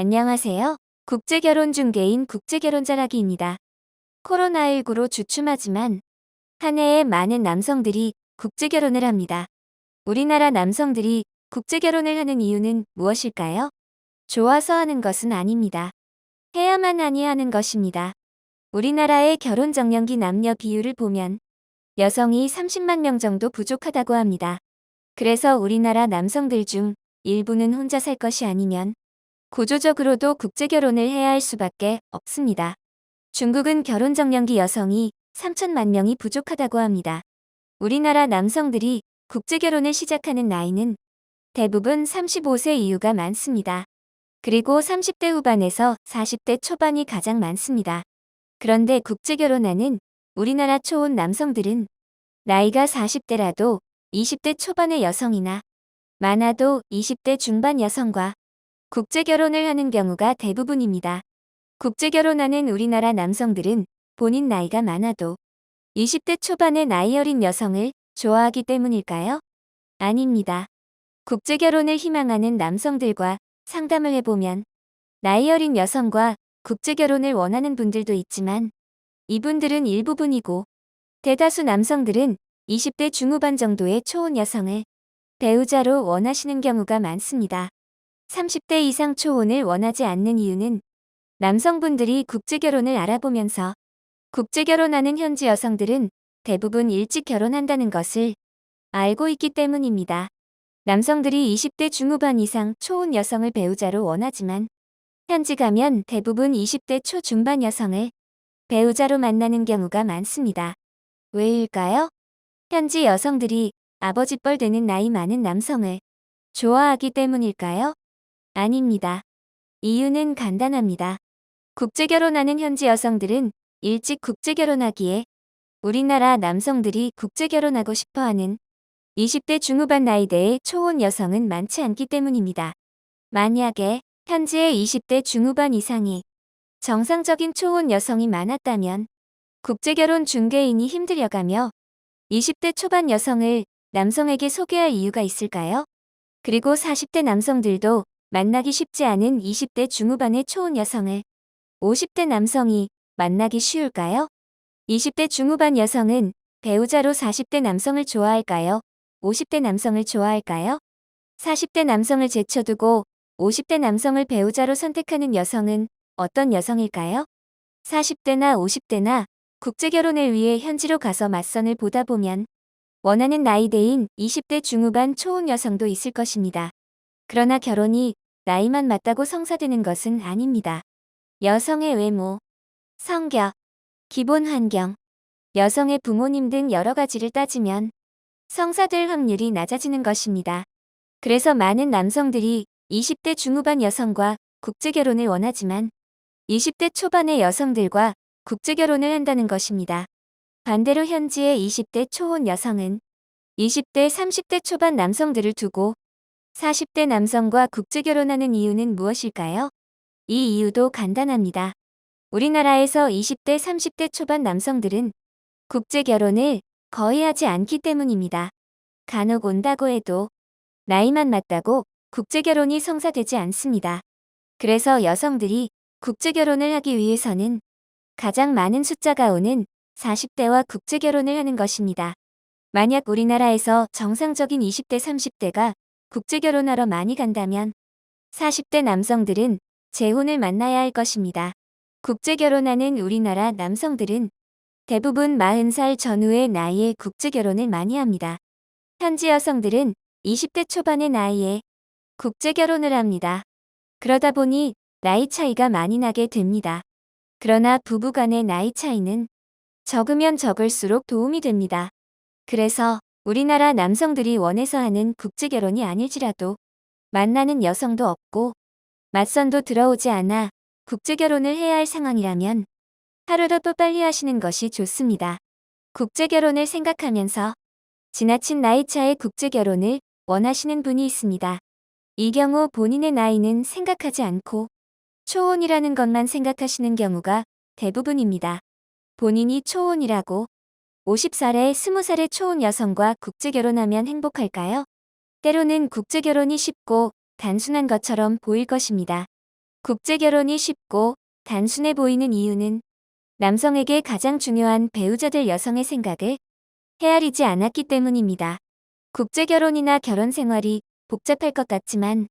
안녕하세요. 국제결혼 중개인 국제결혼자라기입니다. 코로나19로 주춤하지만 한 해에 많은 남성들이 국제결혼을 합니다. 우리나라 남성들이 국제결혼을 하는 이유는 무엇일까요? 좋아서 하는 것은 아닙니다. 해야만 하니 하는 것입니다. 우리나라의 결혼정년기 남녀 비율을 보면 여성이 30만 명 정도 부족하다고 합니다. 그래서 우리나라 남성들 중 일부는 혼자 살 것이 아니면 구조적으로도 국제결혼을 해야 할 수밖에 없습니다. 중국은 결혼정년기 여성이 3천만 명이 부족하다고 합니다. 우리나라 남성들이 국제결혼을 시작하는 나이는 대부분 35세 이후가 많습니다. 그리고 30대 후반에서 40대 초반이 가장 많습니다. 그런데 국제결혼하는 우리나라 초혼 남성들은 나이가 40대라도 20대 초반의 여성이나 많아도 20대 중반 여성과 국제결혼을 하는 경우가 대부분입니다. 국제결혼하는 우리나라 남성들은 본인 나이가 많아도 20대 초반의 나이 어린 여성을 좋아하기 때문일까요? 아닙니다. 국제결혼을 희망하는 남성들과 상담을 해보면 나이 어린 여성과 국제결혼을 원하는 분들도 있지만 이분들은 일부분이고 대다수 남성들은 20대 중후반 정도의 초혼 여성을 배우자로 원하시는 경우가 많습니다. 30대 이상 초혼을 원하지 않는 이유는 남성분들이 국제결혼을 알아보면서 국제결혼하는 현지 여성들은 대부분 일찍 결혼한다는 것을 알고 있기 때문입니다. 남성들이 20대 중후반 이상 초혼 여성을 배우자로 원하지만 현지 가면 대부분 20대 초중반 여성을 배우자로 만나는 경우가 많습니다. 왜일까요? 현지 여성들이 아버지뻘 되는 나이 많은 남성을 좋아하기 때문일까요? 아닙니다. 이유는 간단합니다. 국제결혼하는 현지 여성들은 일찍 국제결혼하기에 우리나라 남성들이 국제결혼하고 싶어하는 20대 중후반 나이대의 초혼 여성은 많지 않기 때문입니다. 만약에 현지의 20대 중후반 이상이 정상적인 초혼 여성이 많았다면 국제결혼 중개인이 힘들여가며 20대 초반 여성을 남성에게 소개할 이유가 있을까요? 그리고 40대 남성들도 만나기 쉽지 않은 20대 중후반의 초혼 여성을 50대 남성이 만나기 쉬울까요? 20대 중후반 여성은 배우자로 40대 남성을 좋아할까요? 50대 남성을 좋아할까요? 40대 남성을 제쳐두고 50대 남성을 배우자로 선택하는 여성은 어떤 여성일까요? 40대나 50대나 국제결혼을 위해 현지로 가서 맞선을 보다 보면 원하는 나이대인 20대 중후반 초혼 여성도 있을 것입니다. 그러나 결혼이 나이만 맞다고 성사되는 것은 아닙니다. 여성의 외모, 성격, 기본 환경, 여성의 부모님 등 여러 가지를 따지면 성사될 확률이 낮아지는 것입니다. 그래서 많은 남성들이 20대 중후반 여성과 국제결혼을 원하지만 20대 초반의 여성들과 국제결혼을 한다는 것입니다. 반대로 현지의 20대 초혼 여성은 20대 30대 초반 남성들을 두고 40대 남성과 국제결혼하는 이유는 무엇일까요? 이 이유도 간단합니다. 우리나라에서 20대 30대 초반 남성들은 국제결혼을 거의 하지 않기 때문입니다. 간혹 온다고 해도 나이만 맞다고 국제결혼이 성사되지 않습니다. 그래서 여성들이 국제결혼을 하기 위해서는 가장 많은 숫자가 오는 40대와 국제결혼을 하는 것입니다. 만약 우리나라에서 정상적인 20대 30대가 국제결혼하러 많이 간다면 40대 남성들은 재혼을 만나야 할 것입니다. 국제결혼하는 우리나라 남성들은 대부분 40살 전후의 나이에 국제결혼을 많이 합니다. 현지 여성들은 20대 초반의 나이에 국제결혼을 합니다. 그러다 보니 나이 차이가 많이 나게 됩니다. 그러나 부부간의 나이 차이는 적으면 적을수록 도움이 됩니다. 그래서 우리나라 남성들이 원해서 하는 국제결혼이 아닐지라도 만나는 여성도 없고 맞선도 들어오지 않아 국제결혼을 해야 할 상황이라면 하루라도 빨리 하시는 것이 좋습니다. 국제결혼을 생각하면서 지나친 나이 차의 국제결혼을 원하시는 분이 있습니다. 이 경우 본인의 나이는 생각하지 않고 초혼이라는 것만 생각하시는 경우가 대부분입니다. 본인이 초혼이라고 50살에 20살의 초혼 여성과 국제결혼하면 행복할까요? 때로는 국제결혼이 쉽고 단순한 것처럼 보일 것입니다. 국제결혼이 쉽고 단순해 보이는 이유는 남성에게 가장 중요한 배우자 될 여성의 생각을 헤아리지 않았기 때문입니다. 국제결혼이나 결혼 생활이 복잡할 것 같지만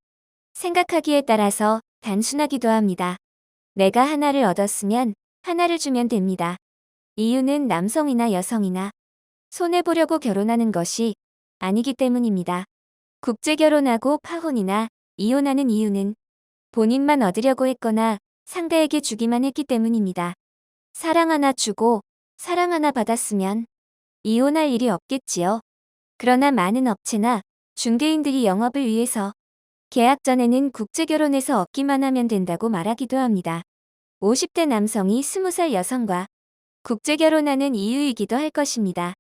생각하기에 따라서 단순하기도 합니다. 내가 하나를 얻었으면 하나를 주면 됩니다. 이유는 남성이나 여성이나 손해보려고 결혼하는 것이 아니기 때문입니다. 국제결혼하고 파혼이나 이혼하는 이유는 본인만 얻으려고 했거나 상대에게 주기만 했기 때문입니다. 사랑 하나 주고 사랑 하나 받았으면 이혼할 일이 없겠지요. 그러나 많은 업체나 중개인들이 영업을 위해서 계약 전에는 국제결혼에서 얻기만 하면 된다고 말하기도 합니다. 50대 남성이 20살 여성과 국제결혼하는 이유이기도 할 것입니다.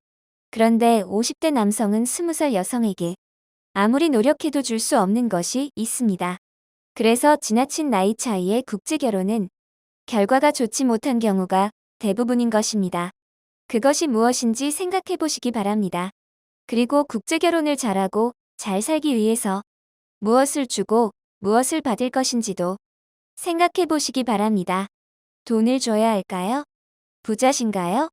그런데 50대 남성은 20살 여성에게 아무리 노력해도 줄 수 없는 것이 있습니다. 그래서 지나친 나이 차이의 국제결혼은 결과가 좋지 못한 경우가 대부분인 것입니다. 그것이 무엇인지 생각해 보시기 바랍니다. 그리고 국제결혼을 잘하고 잘 살기 위해서 무엇을 주고 무엇을 받을 것인지도 생각해 보시기 바랍니다. 돈을 줘야 할까요? 부자신가요?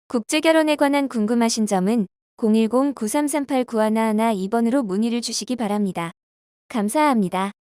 국제결혼에 관한 궁금하신 점은 010-9338-9111 2번으로 문의를 주시기 바랍니다. 감사합니다.